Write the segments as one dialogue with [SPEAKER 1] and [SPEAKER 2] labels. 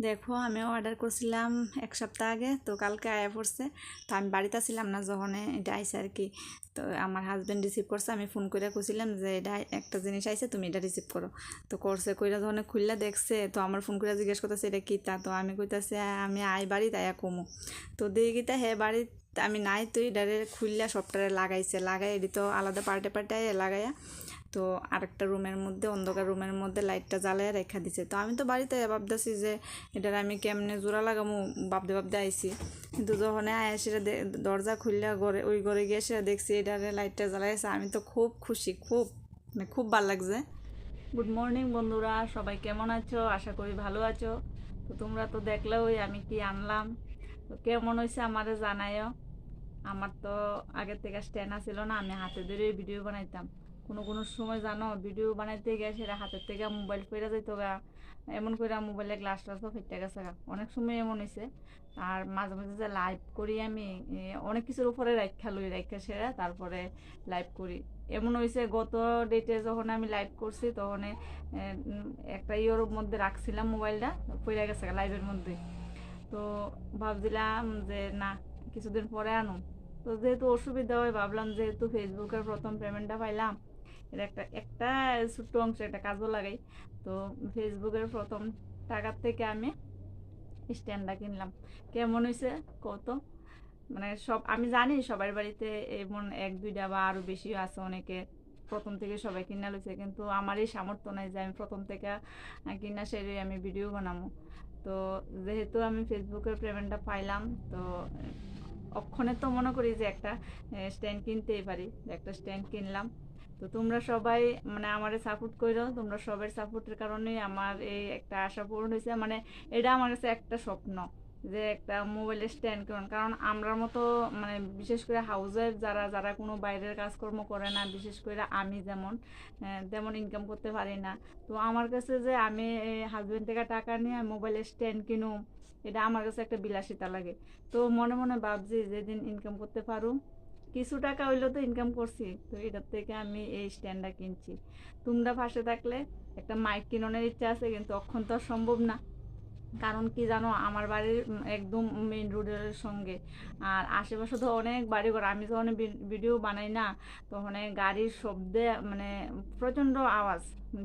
[SPEAKER 1] দেখো আমিও অর্ডার করছিলাম এক সপ্তাহ আগে, তো কালকে আয়া পড়ছে। তো আমি বাড়িতে ছিলাম না যখন এটা আইসে আর কি। তো আমার হাজব্যান্ড রিসিভ করছে, আমি ফোন করে কইছিলাম যে এটা একটা জিনিস আইসে, তুমি এটা রিসিভ করো। তো করছে, কইরা যখন খুললা দেখছে, তো আমার ফোন করে জিজ্ঞেস করতেছে এটা কী তা। তো আমি কইতাছে আমি আই বাড়িতে আয়া কমো। তো দেখি তা হ্যাঁ বাড়িতে আমি নাই, তো এটারে খুললা সবটারে লাগাইছে, লাগাই এটি তো আলাদা পার্টে পার্টে লাগাইয়া তো আরেকটা রুমের মধ্যে, অন্ধকার রুমের মধ্যে লাইটটা জ্বালায় রেখা দিছে। তো আমি তো বাড়িতে ভাবতেছি যে এটার আমি কেমনে জোড়া লাগামো, ভাবতে ভাবতে আইছি। কিন্তু যখন আয়া সেটা দরজা খুললে ঘরে, ওই ঘরে গিয়ে সেটা দেখছি এটারে লাইটটা জ্বালাইছে। আমি তো খুব খুশি, খুব মানে খুব ভালো লাগছে। গুড মর্নিং বন্ধুরা, সবাই কেমন আছো? আশা করি ভালো আছো। তো তোমরা তো দেখলেওই আমি কি আনলাম। তো কেমন হয়েছে আমারে জানাইও। আমার তো আগের থেকে স্ট্যান্ড ছিল না, আমি হাতে ধরে ভিডিও বানাইতাম। কোনো কোনো সময় জানো ভিডিও বানাইতে গিয়ে সেটা হাতের থেকে মোবাইল ফেরা যেত গা, এমন করে মোবাইলে গ্লাস টাসও ফেটে গেছে গা, অনেক সময় এমন হয়েছে। আর মাঝে মাঝে যে লাইভ করি আমি, অনেক কিছুর উপরে রাখা সেরা তারপরে লাইভ করি। এমন হয়েছে গত ডেটে যখন আমি লাইভ করছি তখন একটা ইয়ের মধ্যে রাখছিলাম মোবাইলটা, পড়ে গেছে লাইভের মধ্যে। তো ভাবছিলাম যে না, কিছুদিন পরে আনুম। তো যেহেতু অসুবিধা হয়, ভাবলাম যেহেতু ফেসবুকের প্রথম পেমেন্টটা পাইলাম, এর একটা একটা ছোট্ট অংশ একটা কাজও লাগাই। তো ফেসবুকের প্রথম টাকার থেকে আমি স্ট্যান্ডটা কিনলাম। কেমন হয়েছে কত, মানে সব আমি জানি সবার বাড়িতে এমন এক দুইটা বা আরও বেশিও আছে, অনেকে প্রথম থেকে সবাই কিনা লইছে, কিন্তু আমার এই সামর্থ্য নাই যে আমি প্রথম থেকে কিনা সেরে আমি ভিডিও বানাবো। তো যেহেতু আমি ফেসবুকের পেমেন্টটা পাইলাম, তো অক্ষণে তো মনে করি যে একটা স্ট্যান্ড কিনতেই পারি, একটা স্ট্যান্ড কিনলাম। তো তোমরা সবাই মানে আমারে সাপোর্ট করো, তোমরা সবার সাপোর্টের কারণেই আমার এই একটা আশা পূরণ হয়েছে। মানে এটা আমার কাছে একটা স্বপ্ন যে একটা মোবাইলের স্ট্যান্ড করুন, কারণ আমরার মতো মানে বিশেষ করে হাউসের যারা যারা কোনো বাইরের কাজকর্ম করে না, বিশেষ করে আমি যেমন তেমন ইনকাম করতে পারি না। তো আমার কাছে যে আমি হাজব্যান্ড থেকে টাকা নিয়ে মোবাইলের স্ট্যান্ড কিনুম, এটা আমার কাছে একটা বিলাসিতা লাগে। তো মনে মনে ভাবছি যেদিন ইনকাম করতে পারো, কিছু টাকা হইলেও তো ইনকাম করছি, তো এটার থেকে আমি এই স্ট্যান্ডটা কিনছি। তোমরা পাশে থাকলে, একটা মাইক কিনানোর ইচ্ছা আছে কিন্তু অক্ষণ তো সম্ভব না। কারণ কি জানো, আমার বাড়ির একদম মেইন রোডের সঙ্গে, আর আশেপাশে তো অনেক বাড়িঘর। আমি যখন ভিডিও বানাই না, তখন গাড়ির শব্দে মানে প্রচণ্ড আওয়াজ,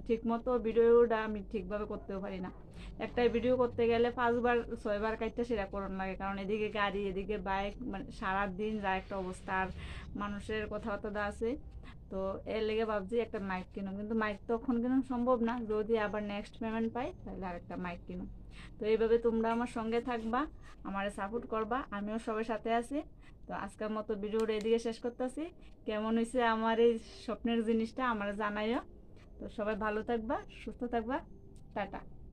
[SPEAKER 1] ঠিক মতো ভিডিওটা আমি ঠিকভাবে করতেও পারি না। একটা ভিডিও করতে গেলে 5বার 6বার কাটতে সেটা করণ লাগে, কারণ এদিকে গাড়ি এদিকে বাইক, মানে সারাদিন যা একটা অবস্থা। আর মানুষের কথাবার্তা আছে। তো এর লেগে ভাবছি একটা মাইক কিনুম, কিন্তু মাইক তখন কিনা সম্ভব না, যদি আবার নেক্সট পেমেন্ট পাই তাহলে আরেকটা মাইক কিনুম। তো এইভাবে তোমরা আমার সঙ্গে থাকবা, আমার সাপোর্ট করবা, আমিও সবার সাথে আছি। তো আজকের মতো ভিডিওটা এদিকে শেষ করতেছি। কেমন হয়েছে আমার এই স্বপ্নের জিনিসটা আমার জানাইও। তো সবাই ভালো থাকবা, সুস্থ থাকবা, টাটা।